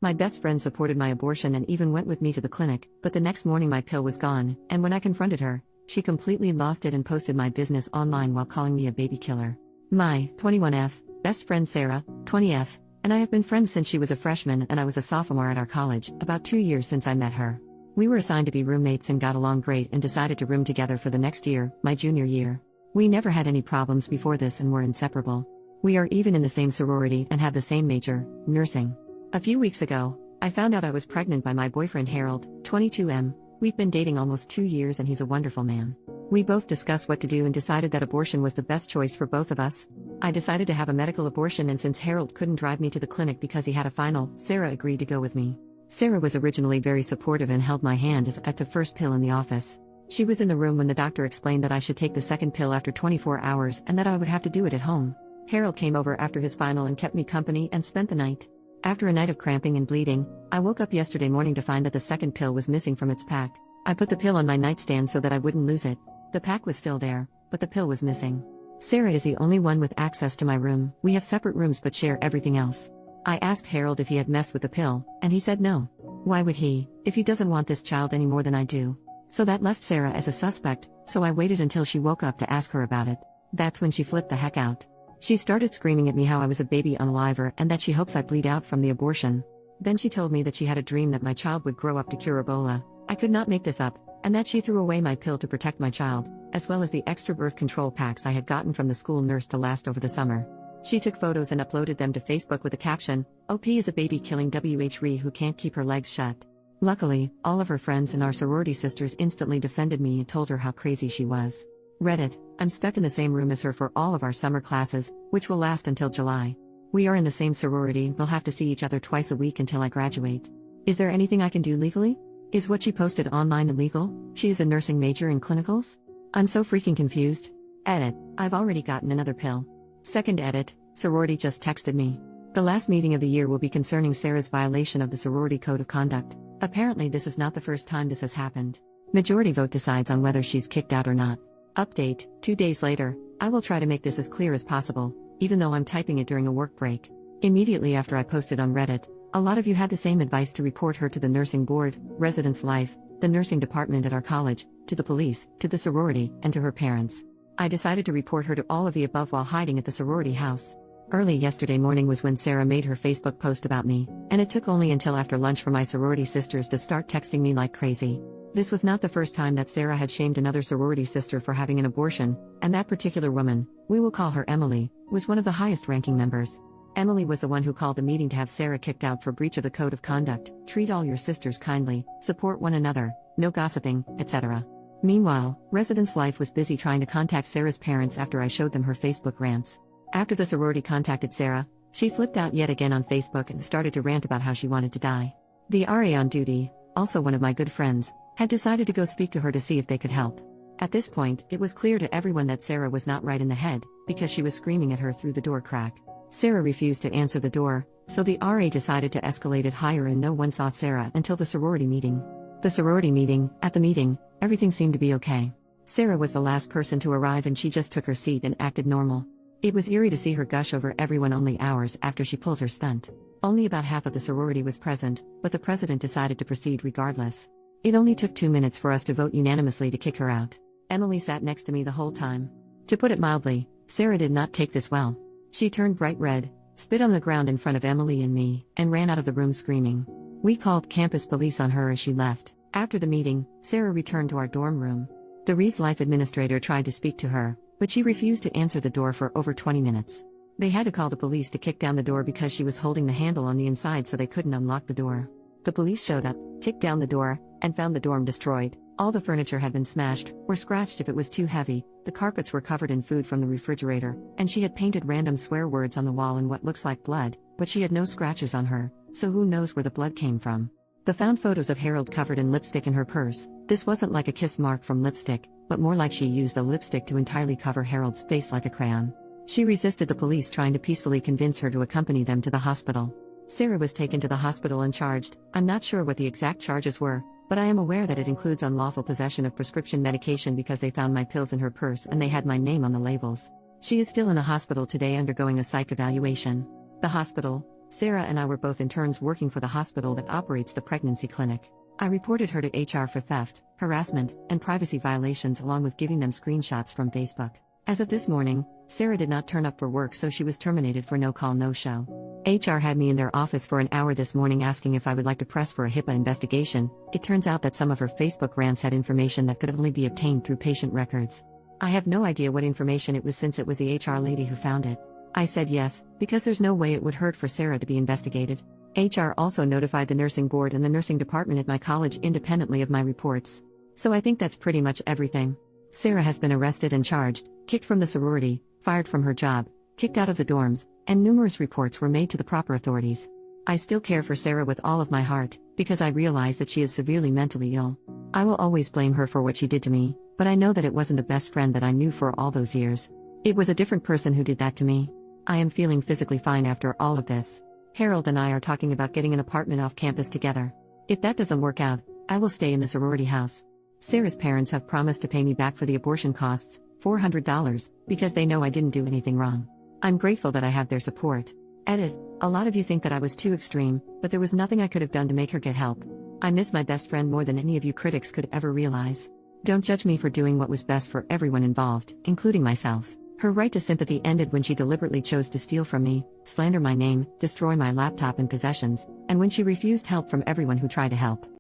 My best friend supported my abortion and even went with me to the clinic, but the next morning my pill was gone, and when I confronted her, she completely lost it and posted my business online while calling me a baby killer. My 21F best friend Sarah, 20F, and I have been friends since she was a freshman and I was a sophomore at our college, about 2 years since I met her. We were assigned to be roommates and got along great and decided to room together for the next year, my junior year. We never had any problems before this and were inseparable. We are even in the same sorority and have the same major, nursing. A few weeks ago, I found out I was pregnant by my boyfriend Harold, 22M. We've been dating almost 2 years and he's a wonderful man. We both discussed what to do and decided that abortion was the best choice for both of us. I decided to have a medical abortion, and since Harold couldn't drive me to the clinic because he had a final, Sarah agreed to go with me. Sarah was originally very supportive and held my hand as I took the first pill in the office. She was in the room when the doctor explained that I should take the second pill after 24 hours and that I would have to do it at home. Harold came over after his final and kept me company and spent the night. After a night of cramping and bleeding, I woke up yesterday morning to find that the second pill was missing from its pack. I put the pill on my nightstand so that I wouldn't lose it. The pack was still there, but the pill was missing. Sarah is the only one with access to my room. We have separate rooms but share everything else. I asked Harold if he had messed with the pill, and he said no. Why would he, if he doesn't want this child any more than I do? So that left Sarah as a suspect, so I waited until she woke up to ask her about it. That's when she flipped the heck out. She started screaming at me how I was a baby unaliver and that she hopes I bleed out from the abortion. Then she told me that she had a dream that my child would grow up to cure Ebola. I could not make this up, and that she threw away my pill to protect my child, as well as the extra birth control packs I had gotten from the school nurse to last over the summer. She took photos and uploaded them to Facebook with the caption, "OP is a baby-killing WHRE who can't keep her legs shut." Luckily, all of her friends and our sorority sisters instantly defended me and told her how crazy she was. Reddit, I'm stuck in the same room as her for all of our summer classes, which will last until July. We are in the same sorority, we'll have to see each other twice a week until I graduate. Is there anything I can do legally? Is what she posted online illegal? She is a nursing major in clinicals? I'm so freaking confused. Edit, I've already gotten another pill. Second edit, sorority just texted me. The last meeting of the year will be concerning Sarah's violation of the sorority code of conduct. Apparently this is not the first time this has happened. Majority vote decides on whether she's kicked out or not. Update, 2 days later, I will try to make this as clear as possible, even though I'm typing it during a work break. Immediately after I posted on Reddit, a lot of you had the same advice to report her to the nursing board, Residence Life, the nursing department at our college, to the police, to the sorority, and to her parents. I decided to report her to all of the above while hiding at the sorority house. Early yesterday morning was when Sarah made her Facebook post about me, and it took only until after lunch for my sorority sisters to start texting me like crazy. This was not the first time that Sarah had shamed another sorority sister for having an abortion, and that particular woman, we will call her Emily, was one of the highest ranking members. Emily was the one who called the meeting to have Sarah kicked out for breach of the code of conduct, treat all your sisters kindly, support one another, no gossiping, etc. Meanwhile, Residence Life was busy trying to contact Sarah's parents after I showed them her Facebook rants. After the sorority contacted Sarah, she flipped out yet again on Facebook and started to rant about how she wanted to die. The RA on duty, also one of my good friends, had decided to go speak to her to see if they could help. At this point, it was clear to everyone that Sarah was not right in the head, because she was screaming at her through the door crack. Sarah refused to answer the door, so the RA decided to escalate it higher and no one saw Sarah until the sorority meeting. At the meeting, everything seemed to be okay. Sarah was the last person to arrive and she just took her seat and acted normal. It was eerie to see her gush over everyone only hours after she pulled her stunt. Only about half of the sorority was present, but the president decided to proceed regardless. It only took 2 minutes for us to vote unanimously to kick her out. Emily sat next to me the whole time. To put it mildly, Sarah did not take this well. She turned bright red, spit on the ground in front of Emily and me, and ran out of the room screaming. We called campus police on her as she left. After the meeting, Sarah returned to our dorm room. The Reese Life administrator tried to speak to her, but she refused to answer the door for over 20 minutes. They had to call the police to kick down the door because she was holding the handle on the inside so they couldn't unlock the door. The police showed up, kicked down the door, and found the dorm destroyed. All the furniture had been smashed, or scratched if it was too heavy, the carpets were covered in food from the refrigerator, and she had painted random swear words on the wall in what looks like blood, but she had no scratches on her, so who knows where the blood came from. They found photos of Harold covered in lipstick in her purse. This wasn't like a kiss mark from lipstick, but more like she used a lipstick to entirely cover Harold's face like a crayon. She resisted the police trying to peacefully convince her to accompany them to the hospital. Sarah was taken to the hospital and charged. I'm not sure what the exact charges were, but I am aware that it includes unlawful possession of prescription medication because they found my pills in her purse and they had my name on the labels. She is still in a hospital today undergoing a psych evaluation. The hospital, Sarah and I were both interns working for the hospital that operates the pregnancy clinic. I reported her to HR for theft, harassment, and privacy violations along with giving them screenshots from Facebook. As of this morning, Sarah did not turn up for work, so she was terminated for no call, no show. HR had me in their office for an hour this morning asking if I would like to press for a HIPAA investigation. It turns out that some of her Facebook rants had information that could only be obtained through patient records. I have no idea what information it was since it was the HR lady who found it. I said yes, because there's no way it would hurt for Sarah to be investigated. HR also notified the nursing board and the nursing department at my college independently of my reports. So I think that's pretty much everything. Sarah has been arrested and charged, kicked from the sorority, fired from her job, kicked out of the dorms, and numerous reports were made to the proper authorities. I still care for Sarah with all of my heart, because I realize that she is severely mentally ill. I will always blame her for what she did to me, but I know that it wasn't the best friend that I knew for all those years. It was a different person who did that to me. I am feeling physically fine after all of this. Harold and I are talking about getting an apartment off campus together. If that doesn't work out, I will stay in the sorority house. Sarah's parents have promised to pay me back for the abortion costs, $400, because they know I didn't do anything wrong. I'm grateful that I have their support. Edit. A lot of you think that I was too extreme, but there was nothing I could have done to make her get help. I miss my best friend more than any of you critics could ever realize. Don't judge me for doing what was best for everyone involved, including myself. Her right to sympathy ended when she deliberately chose to steal from me, slander my name, destroy my laptop and possessions, and when she refused help from everyone who tried to help.